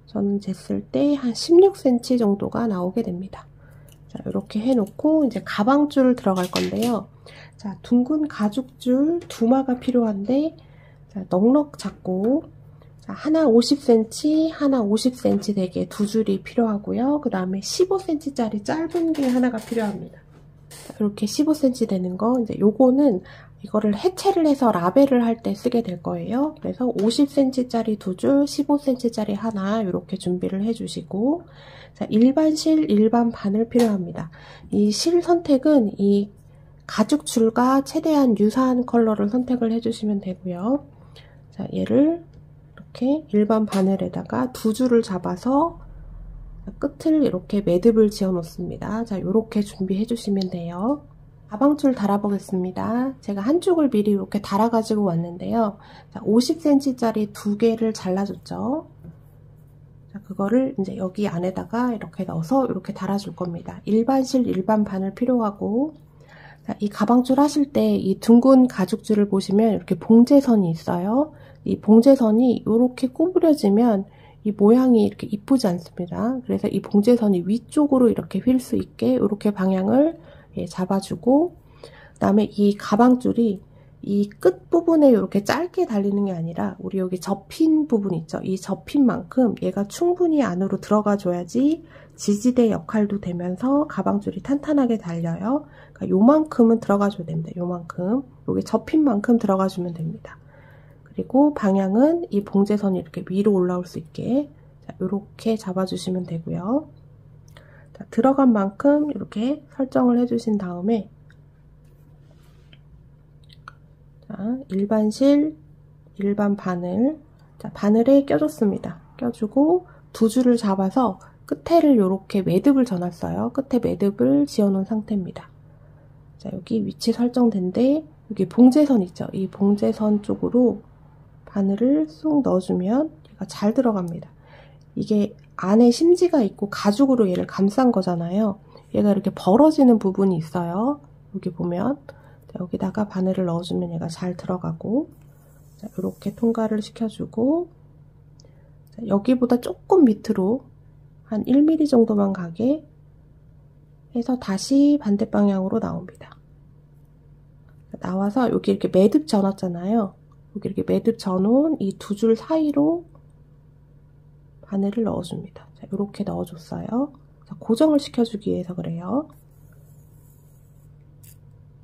저는 쟀을 때 한 16cm 정도가 나오게 됩니다. 자, 이렇게 해놓고 이제 가방줄 들어갈 건데요. 자, 둥근 가죽줄 2마가 필요한데, 자, 넉넉 잡고, 자, 하나 50cm, 하나 50cm 되게 2줄이 필요하고요. 그 다음에 15cm짜리 짧은 게 하나가 필요합니다. 자, 이렇게 15cm 되는 거, 이제 요거는 이거를 해체를 해서 라벨을 할 때 쓰게 될 거예요. 그래서 50cm짜리 2줄, 15cm짜리 하나 이렇게 준비를 해주시고, 자, 일반 실, 일반 바늘 필요합니다. 이 실 선택은 이 가죽 줄과 최대한 유사한 컬러를 선택을 해주시면 되고요. 자, 얘를 이렇게 일반 바늘에다가 2줄을 잡아서 끝을 이렇게 매듭을 지어 놓습니다. 자, 이렇게 준비해 주시면 돼요. 가방줄 달아보겠습니다. 제가 한쪽을 미리 이렇게 달아가지고 왔는데요. 자, 50cm짜리 2개를 잘라줬죠. 자, 그거를 이제 여기 안에다가 이렇게 넣어서 이렇게 달아줄 겁니다. 일반 실, 일반 바늘 필요하고, 자, 이 가방줄 하실 때 이 둥근 가죽줄을 보시면 이렇게 봉제선이 있어요. 이 봉제선이 이렇게 구부려지면 이 모양이 이렇게 이쁘지 않습니다. 그래서 이 봉제선이 위쪽으로 이렇게 휠 수 있게 이렇게 방향을 잡아주고, 그 다음에 이 가방줄이 이 끝부분에 이렇게 짧게 달리는 게 아니라 우리 여기 접힌 부분 있죠. 이 접힌 만큼 얘가 충분히 안으로 들어가 줘야지 지지대 역할도 되면서 가방줄이 탄탄하게 달려요. 그러니까 요만큼은 들어가 줘야 됩니다. 요만큼. 여기 접힌 만큼 들어가 주면 됩니다. 그리고 방향은 이 봉제선이 이렇게 위로 올라올 수 있게 이렇게 잡아주시면 되고요. 자, 들어간 만큼 이렇게 설정을 해주신 다음에, 자, 일반 실, 일반 바늘, 자, 바늘에 껴줬습니다. 껴주고 2줄을 잡아서 끝에를 이렇게 매듭을 져놨어요. 끝에 매듭을 지어놓은 상태입니다. 자, 여기 위치 설정된데 여기 봉제선 있죠. 이 봉제선 쪽으로 바늘을 쏙 넣어주면 얘가 잘 들어갑니다. 이게 안에 심지가 있고 가죽으로 얘를 감싼 거잖아요. 얘가 이렇게 벌어지는 부분이 있어요. 여기 보면. 자, 여기다가 바늘을 넣어주면 얘가 잘 들어가고, 자, 이렇게 통과를 시켜주고, 자, 여기보다 조금 밑으로 한 1mm 정도만 가게 해서 다시 반대 방향으로 나옵니다. 자, 나와서 여기 이렇게 매듭 져놨잖아요. 여기 이렇게 매듭 져놓은 이 2줄 사이로 바늘을 넣어줍니다. 자, 이렇게 넣어줬어요. 자, 고정을 시켜주기 위해서 그래요.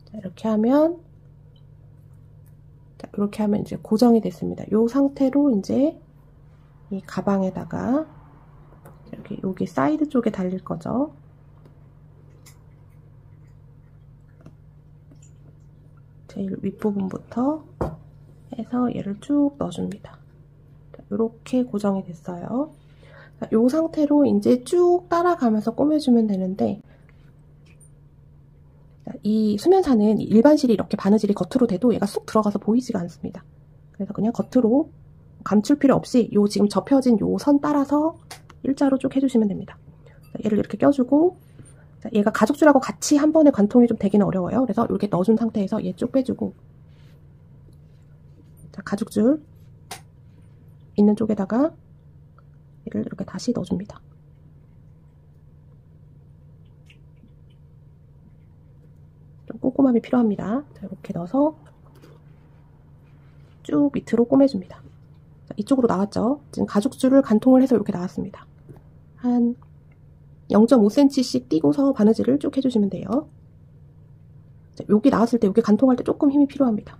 자, 이렇게 하면 이제 고정이 됐습니다. 이 상태로 이제 이 가방에다가 여기 사이드 쪽에 달릴 거죠. 제일 윗부분부터 해서 얘를 쭉 넣어줍니다. 이렇게 고정이 됐어요. 이 상태로 이제 쭉 따라가면서 꼬매주면 되는데, 이 수면사는 일반실이 이렇게 바느질이 겉으로 돼도 얘가 쏙 들어가서 보이지가 않습니다. 그래서 그냥 겉으로 감출 필요 없이 요 지금 접혀진 요 선 따라서 일자로 쭉 해주시면 됩니다. 얘를 이렇게 껴주고, 얘가 가죽줄하고 같이 한 번에 관통이 좀 되기는 어려워요. 그래서 이렇게 넣어준 상태에서 얘 쭉 빼주고, 자, 가죽줄 있는 쪽에다가 얘를 이렇게 다시 넣어줍니다. 좀 꼼꼼함이 필요합니다. 자, 이렇게 넣어서 쭉 밑으로 꼬매줍니다. 자, 이쪽으로 나왔죠? 지금 가죽줄을 간통을 해서 이렇게 나왔습니다. 한 0.5cm씩 띄고서 바느질을 쭉 해주시면 돼요. 자, 여기 나왔을 때 여기 간통할 때 조금 힘이 필요합니다.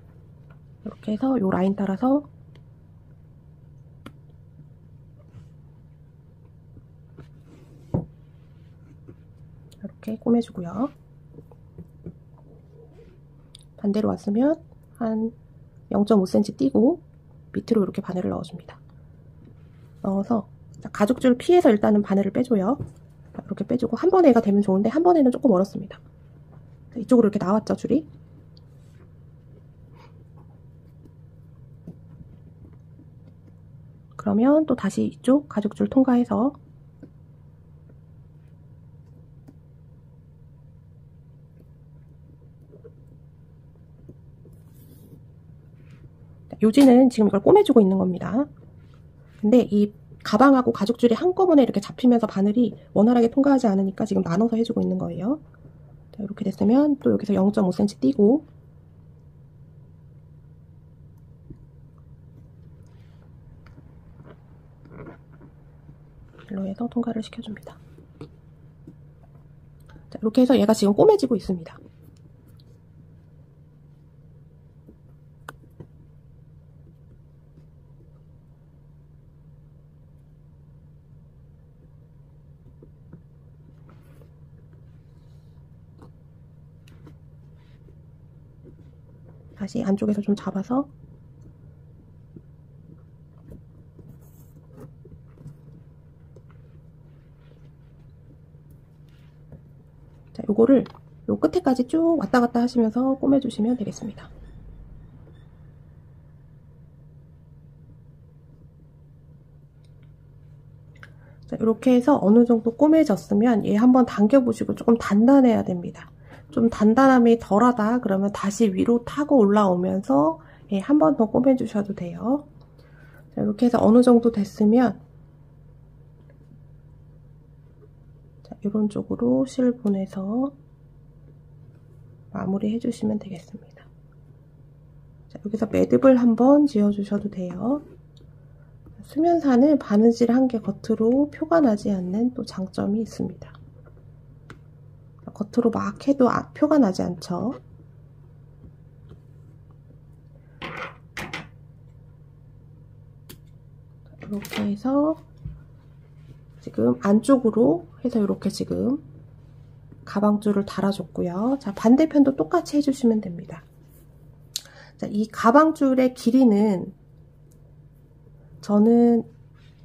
이렇게 해서 요 라인 따라서 이렇게 꼬매주고요. 반대로 왔으면 한 0.5cm 띄고 밑으로 이렇게 바늘을 넣어줍니다. 넣어서 가죽줄 피해서 일단은 바늘을 빼줘요. 이렇게 빼주고 한 번에 얘가 되면 좋은데 한 번에는 조금 어렵습니다. 이쪽으로 이렇게 나왔죠, 줄이. 그러면 또 다시 이쪽 가죽줄 통과해서 요지는 지금 이걸 꼬매주고 있는 겁니다. 근데 이 가방하고 가죽줄이 한꺼번에 이렇게 잡히면서 바늘이 원활하게 통과하지 않으니까 지금 나눠서 해주고 있는 거예요. 자, 이렇게 됐으면 또 여기서 0.5cm 띄고 일로 해서 통과를 시켜줍니다. 자, 이렇게 해서 얘가 지금 꼬매지고 있습니다. 다시 안쪽에서 좀 잡아서 자, 요거를 요 끝에까지 쭉 왔다 갔다 하시면서 꼬매주시면 되겠습니다. 자, 이렇게 해서 어느 정도 꼬매졌으면 얘 한번 당겨보시고 조금 단단해야 됩니다. 좀 단단함이 덜하다 그러면 다시 위로 타고 올라오면서 예, 한 번 더 꼬매주셔도 돼요. 자, 이렇게 해서 어느 정도 됐으면 자, 이런 쪽으로 실 보내서 마무리 해주시면 되겠습니다. 자, 여기서 매듭을 한번 지어주셔도 돼요. 수면사는 바느질 한 개 겉으로 표가 나지 않는 또 장점이 있습니다. 겉으로 막 해도 표가 나지 않죠. 이렇게 해서 지금 안쪽으로 해서 이렇게 지금 가방줄을 달아줬고요. 자, 반대편도 똑같이 해주시면 됩니다. 자, 이 가방줄의 길이는 저는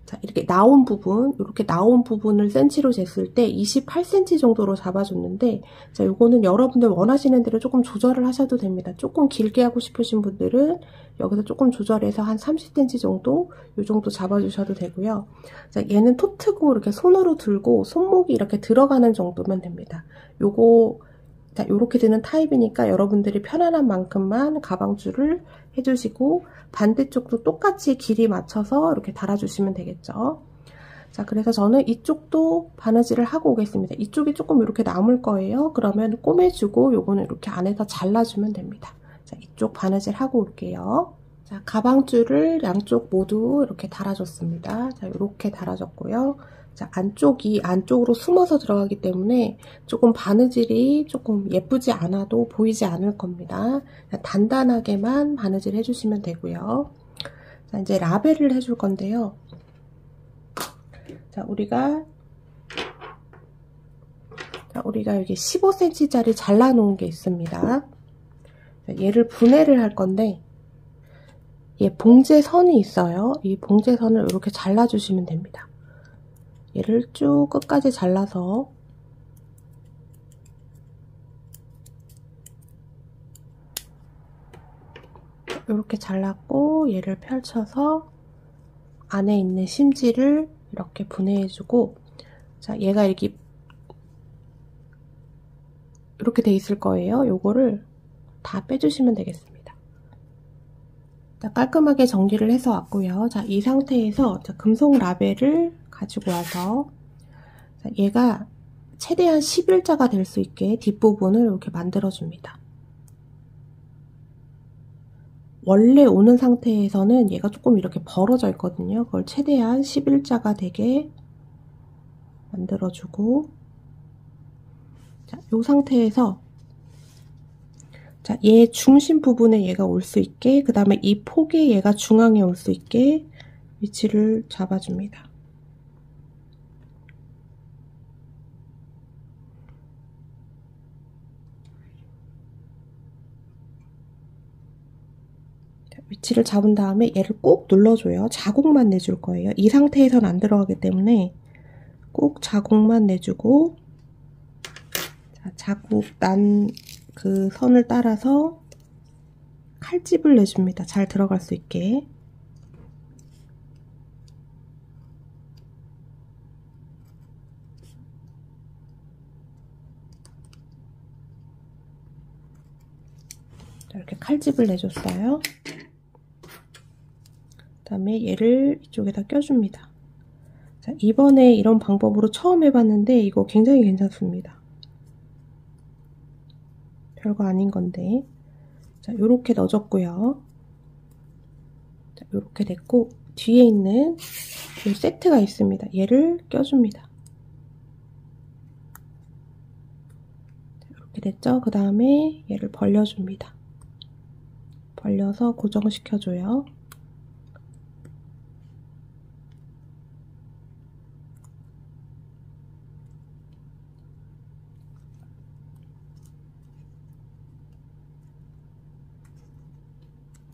자, 이렇게 나온 부분, 이렇게 나온 부분을 센치로 쟀을 때 28cm 정도로 잡아줬는데, 자, 요거는 여러분들 원하시는 대로 조금 조절을 하셔도 됩니다. 조금 길게 하고 싶으신 분들은 여기서 조금 조절해서 한 30cm 정도, 요 정도 잡아주셔도 되고요. 자, 얘는 토트고 이렇게 손으로 들고 손목이 이렇게 들어가는 정도면 됩니다. 요거, 자, 요렇게 드는 타입이니까 여러분들이 편안한 만큼만 가방줄을 해주시고 반대쪽도 똑같이 길이 맞춰서 이렇게 달아주시면 되겠죠. 자, 그래서 저는 이쪽도 바느질을 하고 오겠습니다. 이쪽이 조금 이렇게 남을 거예요. 그러면 꼬매주고 요거는 이렇게 안에서 잘라주면 됩니다. 자, 이쪽 바느질 하고 올게요. 자, 가방줄을 양쪽 모두 이렇게 달아줬습니다. 자, 이렇게 달아줬고요. 자, 안쪽이 안쪽으로 숨어서 들어가기 때문에 조금 바느질이 조금 예쁘지 않아도 보이지 않을 겁니다. 단단하게만 바느질 해주시면 되고요. 자, 이제 라벨을 해줄 건데요. 자, 우리가 여기 15cm짜리 잘라놓은 게 있습니다. 자, 얘를 분해를 할 건데, 얘 봉제선이 있어요. 이 봉제선을 이렇게 잘라주시면 됩니다. 얘를 쭉 끝까지 잘라서 이렇게 잘랐고 얘를 펼쳐서 안에 있는 심지를 이렇게 분해해주고, 자, 얘가 이렇게 돼 있을 거예요. 요거를 다 빼주시면 되겠습니다. 자, 깔끔하게 정리를 해서 왔고요. 자, 이 상태에서 자, 금속 라벨을 가지고 와서 자, 얘가 최대한 11자가 될 수 있게 뒷부분을 이렇게 만들어줍니다. 원래 오는 상태에서는 얘가 조금 이렇게 벌어져 있거든요. 그걸 최대한 11자가 되게 만들어주고, 자, 이 상태에서 자, 얘 중심 부분에 얘가 올 수 있게, 그 다음에 이 폭에 얘가 중앙에 올 수 있게 위치를 잡아줍니다. 위치를 잡은 다음에 얘를 꼭 눌러줘요. 자국만 내줄 거예요. 이 상태에선 안 들어가기 때문에 꼭 자국만 내주고, 자, 자국 난 그 선을 따라서 칼집을 내줍니다. 잘 들어갈 수 있게. 이렇게 칼집을 내줬어요. 그 다음에 얘를 이쪽에다 껴줍니다. 자, 이번에 이런 방법으로 처음 해봤는데 이거 굉장히 괜찮습니다. 별거 아닌 건데. 자, 요렇게 넣어줬고요. 자, 요렇게 됐고, 뒤에 있는 이 세트가 있습니다. 얘를 껴줍니다. 자, 이렇게 됐죠? 그 다음에 얘를 벌려줍니다. 벌려서 고정시켜줘요.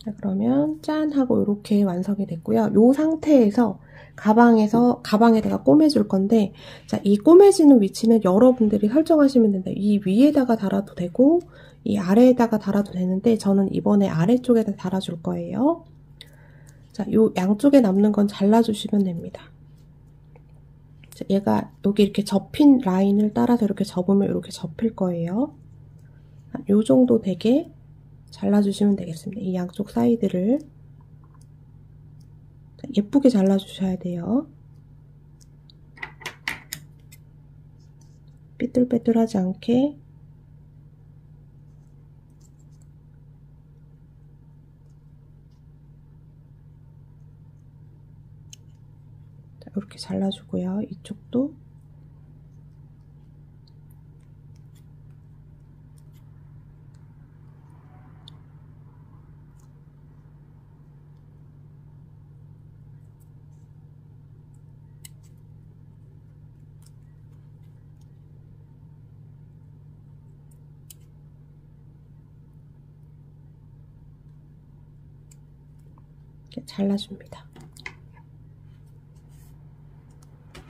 자, 그러면 짠 하고 이렇게 완성이 됐고요. 이 상태에서 가방에다가 꼬매줄 건데, 자, 이 꼬매지는 위치는 여러분들이 설정하시면 된다. 이 위에다가 달아도 되고 이 아래에다가 달아도 되는데, 저는 이번에 아래쪽에다 달아줄 거예요. 자, 요 양쪽에 남는 건 잘라주시면 됩니다. 자, 얘가 여기 이렇게 접힌 라인을 따라서 이렇게 접으면 이렇게 접힐 거예요. 요 정도 되게 잘라주시면 되겠습니다. 이 양쪽 사이드를 예쁘게 잘라주셔야 돼요. 삐뚤빼뚤하지 않게. 자, 이렇게 잘라주고요. 이쪽도 이렇게 잘라줍니다.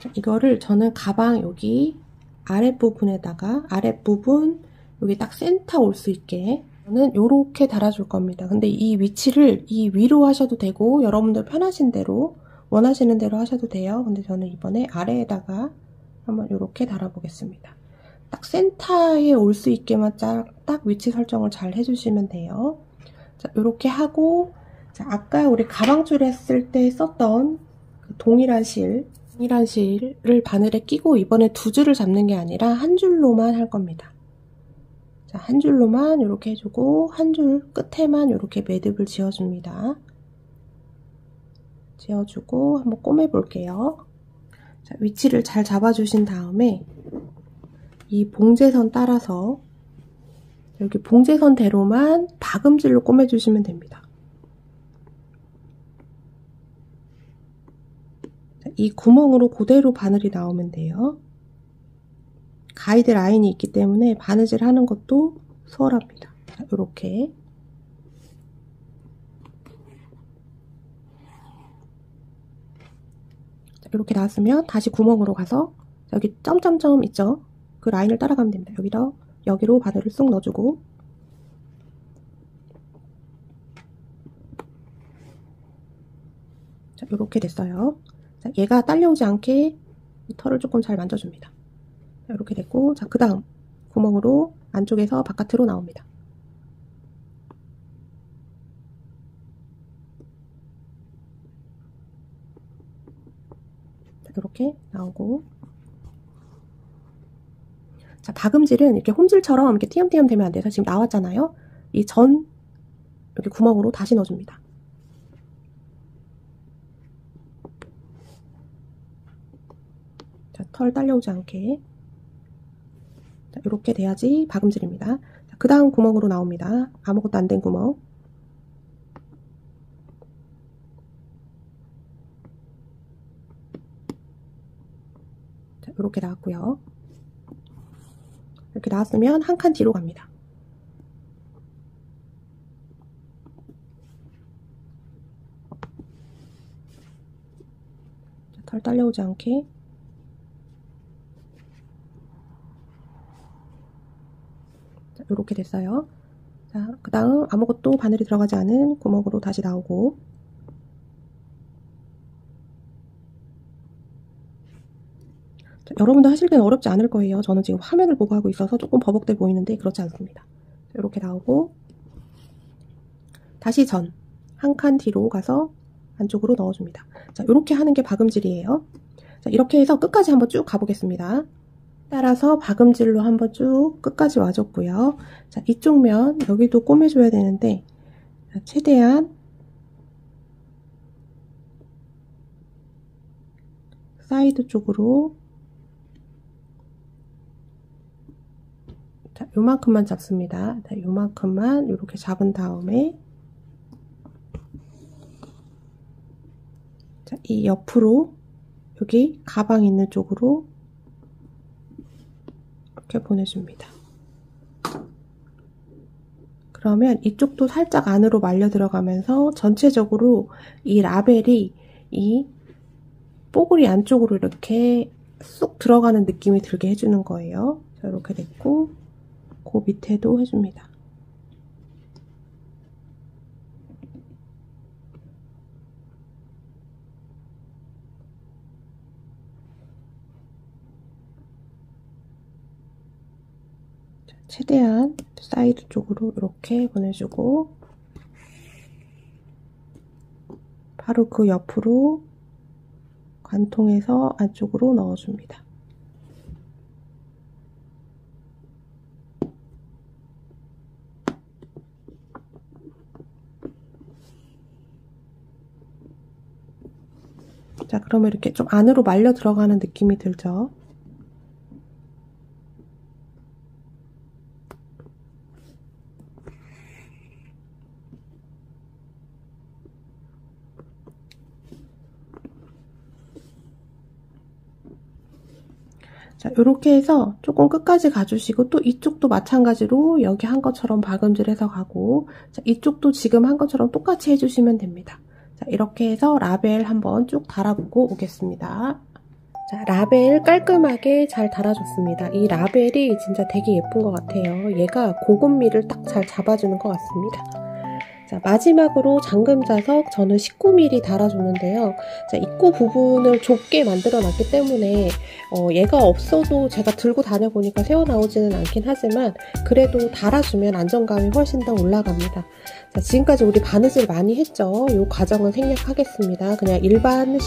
자, 이거를 저는 가방 여기 아랫부분에다가 아랫부분 여기 딱 센터 올 수 있게 저는 요렇게 달아줄 겁니다. 근데 이 위치를 이 위로 하셔도 되고 여러분들 편하신 대로 원하시는 대로 하셔도 돼요. 근데 저는 이번에 아래에다가 한번 요렇게 달아보겠습니다. 딱 센터에 올 수 있게만 딱 위치 설정을 잘 해주시면 돼요. 자, 요렇게 하고, 자, 아까 우리 가방줄 했을 때 썼던 그 동일한 실을 바늘에 끼고 이번에 두 줄을 잡는 게 아니라 한 줄로만 할 겁니다. 자, 한 줄로만 이렇게 해주고 한 줄 끝에만 이렇게 매듭을 지어줍니다. 지어주고 한번 꼬매 볼게요. 자, 위치를 잘 잡아주신 다음에 이 봉제선 따라서 여기 봉제선대로만 박음질로 꼬매주시면 됩니다. 자, 이 구멍으로 그대로 바늘이 나오면 돼요. 가이드 라인이 있기 때문에 바느질 하는 것도 수월합니다. 자, 이렇게 이렇게 나왔으면 다시 구멍으로 가서 여기 점점점 있죠? 그 라인을 따라가면 됩니다. 여기로 바늘을 쏙 넣어주고 자, 이렇게 됐어요. 자, 얘가 딸려오지 않게 이 털을 조금 잘 만져줍니다. 자, 이렇게 됐고, 자, 그 다음 구멍으로 안쪽에서 바깥으로 나옵니다. 자, 이렇게 나오고, 자, 박음질은 이렇게 홈질처럼 이렇게 띄엄띄엄 되면 안 돼서 지금 나왔잖아요. 이 전 여기 구멍으로 다시 넣어줍니다. 자, 털 딸려오지 않게. 자, 이렇게 돼야지 박음질입니다. 그 다음 구멍으로 나옵니다. 아무것도 안 된 구멍. 자, 이렇게 나왔고요. 이렇게 나왔으면 한 칸 뒤로 갑니다. 자, 털 딸려오지 않게. 이렇게 됐어요. 자, 그 다음 아무것도 바늘이 들어가지 않은 구멍으로 다시 나오고, 자, 여러분도 하실 때는 어렵지 않을 거예요. 저는 지금 화면을 보고 하고 있어서 조금 버벅대 보이는데 그렇지 않습니다. 자, 이렇게 나오고, 다시 전 한 칸 뒤로 가서 안쪽으로 넣어줍니다. 자, 이렇게 하는 게 박음질이에요. 자, 이렇게 해서 끝까지 한번 쭉 가보겠습니다. 따라서 박음질로 한번 쭉 끝까지 와줬고요. 자, 이쪽 면 여기도 꼬매줘야 되는데, 자, 최대한 사이드 쪽으로, 자, 요만큼만 잡습니다. 자, 요만큼만 이렇게 잡은 다음에, 자, 이 옆으로 여기 가방 있는 쪽으로 이렇게 보내줍니다. 그러면 이쪽도 살짝 안으로 말려 들어가면서 전체적으로 이 라벨이 이 뽀글이 안쪽으로 이렇게 쏙 들어가는 느낌이 들게 해주는 거예요. 자, 이렇게 됐고, 그 밑에도 해줍니다. 최대한 사이드 쪽으로 이렇게 보내주고, 바로 그 옆으로 관통해서 안쪽으로 넣어줍니다. 자, 그러면 이렇게 좀 안으로 말려 들어가는 느낌이 들죠? 자, 요렇게 해서 조금 끝까지 가주시고, 또 이쪽도 마찬가지로 여기 한 것처럼 박음질해서 가고, 자, 이쪽도 지금 한 것처럼 똑같이 해주시면 됩니다. 자, 이렇게 해서 라벨 한번 쭉 달아보고 오겠습니다. 자, 라벨 깔끔하게 잘 달아줬습니다. 이 라벨이 진짜 되게 예쁜 것 같아요. 얘가 고급미를 딱 잘 잡아주는 것 같습니다. 자, 마지막으로 잠금 자석 저는 19mm 달아줬는데요. 자, 입구 부분을 좁게 만들어 놨기 때문에 얘가 없어도 제가 들고 다녀보니까 새어나오지는 않긴 하지만 그래도 달아주면 안정감이 훨씬 더 올라갑니다. 자, 지금까지 우리 바느질 많이 했죠. 이 과정은 생략하겠습니다. 그냥 일반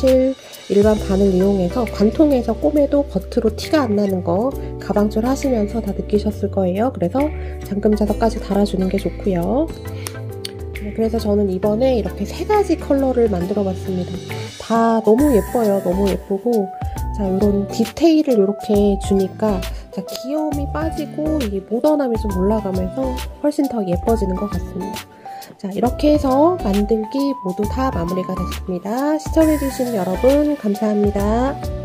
바늘 이용해서 관통해서 꼬매도 겉으로 티가 안 나는 거 가방줄 하시면서 다 느끼셨을 거예요. 그래서 잠금 자석까지 달아주는 게 좋고요. 그래서 저는 이번에 이렇게 3가지 컬러를 만들어 봤습니다. 다 너무 예뻐요. 너무 예쁘고, 자, 이런 디테일을 이렇게 주니까 자, 귀여움이 빠지고 이 모던함이 좀 올라가면서 훨씬 더 예뻐지는 것 같습니다. 자, 이렇게 해서 만들기 모두 다 마무리가 됐습니다. 시청해주신 여러분 감사합니다.